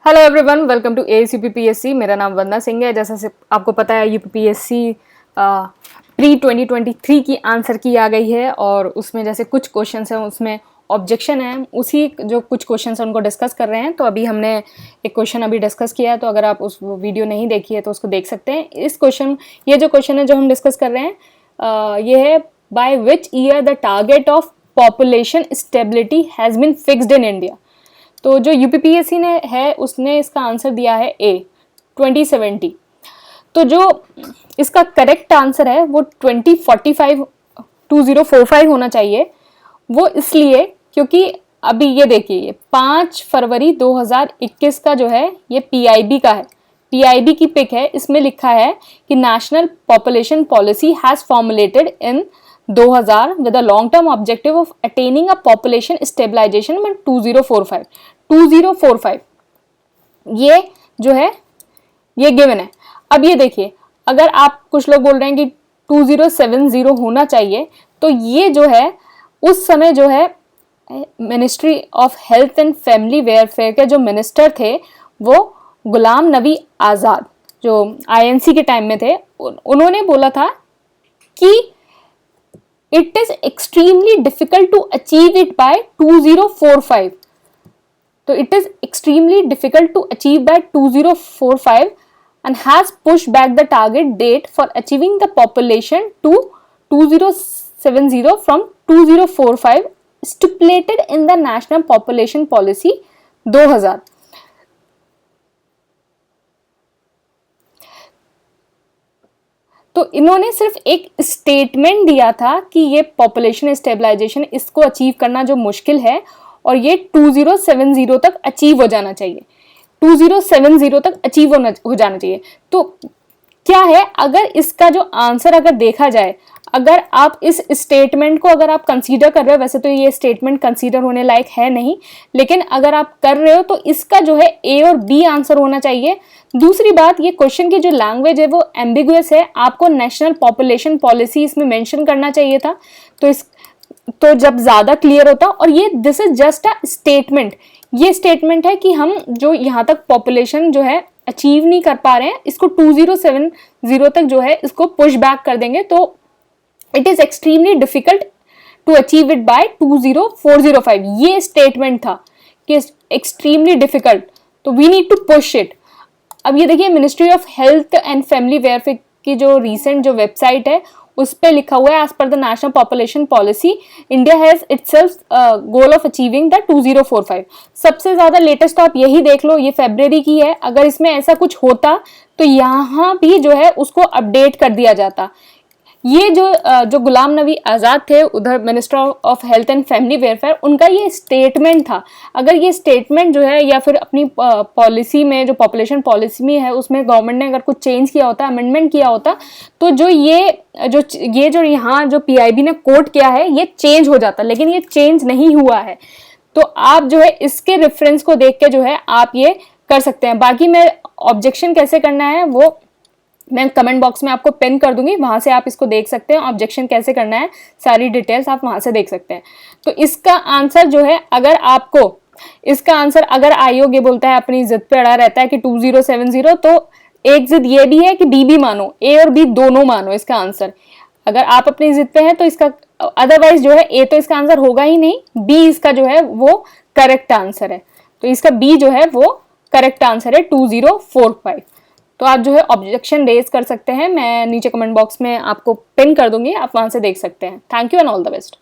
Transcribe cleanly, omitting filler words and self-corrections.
Hello everyone, welcome to AS UPPSC. मेरा नाम वंदना सिंह है। जैसा से आपको पता है, यूपीपीएससी प्री 2023 की आंसर की आ गई है और उसमें जैसे कुछ क्वेश्चंस हैं उसमें ऑब्जेक्शन है, उसी जो कुछ क्वेश्चंस हैं उनको डिस्कस कर रहे हैं। तो अभी हमने एक क्वेश्चन अभी डिस्कस किया है, तो अगर आप उस वीडियो नहीं देखी है तो उसको देख सकते हैं। ये जो क्वेश्चन है जो हम डिस्कस कर रहे हैं ये है, by which year the target of population stability has been fixed in India. तो जो यूपीपीएससी ने है उसने इसका आंसर दिया है ए 2070। तो जो इसका करेक्ट आंसर है वो 2045 होना चाहिए। वो इसलिए क्योंकि अभी ये देखिए 5 फरवरी 2021 का जो है ये पीआईबी का है, पीआईबी की पिक है। इसमें लिखा है कि national population policy has formulated in 2000 with a long term objective of attaining a population stabilization by 2045 ये जो है ये गिवन है। अब ये देखिए, अगर आप कुछ लोग बोल रहे हैं कि 2070 होना चाहिए, तो ये जो है उस समय जो है ministry of health and family welfare के जो मिनिस्टर थे वो गुलाम नबी आज़ाद, जो आईएनसी के टाइम में थे, उन्होंने बोला था कि it is extremely difficult to achieve it by 2045. So it is extremely difficult to achieve by 2045 and has pushed back the target date for achieving the population to 2070 from 2045 stipulated in the National Population Policy 2000. तो इन्होंने सिर्फ एक statement दिया था कि ये population stabilization इसको achieve करना जो मुश्किल है और ये 2070 तक अचीव हो जाना चाहिए, 2070 तक अचीव हो जाना चाहिए। तो क्या है, अगर इसका जो आंसर अगर देखा जाए, अगर आप इस स्टेटमेंट को अगर आप कंसीडर कर रहे हो, वैसे तो ये स्टेटमेंट कंसीडर होने लायक है नहीं, लेकिन अगर आप कर रहे हो तो इसका जो है ए और बी आंसर होना चाहिए। दूसरी बात, ये क्वेश्चन की जो लैंग्वेज है वो एम्बिगुअस है, आपको नेशनल पॉपुलेशन पॉलिसी इसमें मेंशन करना चाहिए था, तो जब ज्यादा क्लियर होता। और ये this is just a statement, ये स्टेटमेंट है कि हम जो यहाँ तक पॉपुलेशन जो है अचीव नहीं कर पा रहे हैं, इसको 2070 तक जो है इसको पुश बैक कर देंगे, तो it is extremely difficult to achieve it by 2045। ये स्टेटमेंट था कि एक्सट्रीमली डिफिकल्ट, तो we need to push it. अब ये देखिए, ministry of health and family welfare की जो रिसेंट जो वेबसाइट है उस पर लिखा हुआ है, as per the national population policy India has itself goal of achieving the 2045। सबसे ज्यादा लेटेस्ट आप यही देख लो, ये फरवरी की है। अगर इसमें ऐसा कुछ होता तो यहाँ भी जो है उसको अपडेट कर दिया जाता। ये जो गुलाम नबी आज़ाद थे, उधर minister of health and family welfare, उनका ये स्टेटमेंट था। अगर ये स्टेटमेंट जो है या फिर अपनी पॉलिसी में जो पॉपुलेशन पॉलिसी में है उसमें गवर्नमेंट ने अगर कुछ चेंज किया होता, अमेंडमेंट किया होता, तो जो यहाँ जो पीआईबी ने कोट किया है ये चेंज हो जाता, लेकिन ये चेंज नहीं हुआ है। तो आप जो है इसके रेफरेंस को देख के जो है आप ये कर सकते हैं। बाकी मैं ऑब्जेक्शन कैसे करना है वो मैं कमेंट बॉक्स में आपको पिन कर दूंगी, वहां से आप इसको देख सकते हैं। ऑब्जेक्शन कैसे करना है सारी डिटेल्स आप वहां से देख सकते हैं। तो इसका आंसर जो है, अगर आपको इसका आंसर अगर आयोग ये बोलता है, अपनी जिद पे अड़ा रहता है कि 2070, तो एक जिद ये भी है कि बी भी मानो, ए और बी दोनों मानो इसका आंसर। अगर आप अपनी जिद पे हैं तो इसका, अदरवाइज जो है ए तो इसका आंसर होगा ही नहीं, बी इसका जो है वो करेक्ट आंसर है। तो इसका बी जो है वो करेक्ट आंसर है 2045। तो आप जो है ऑब्जेक्शन रेज कर सकते हैं, मैं नीचे कमेंट बॉक्स में आपको पिन कर दूंगी, आप वहां से देख सकते हैं। Thank you and all the best.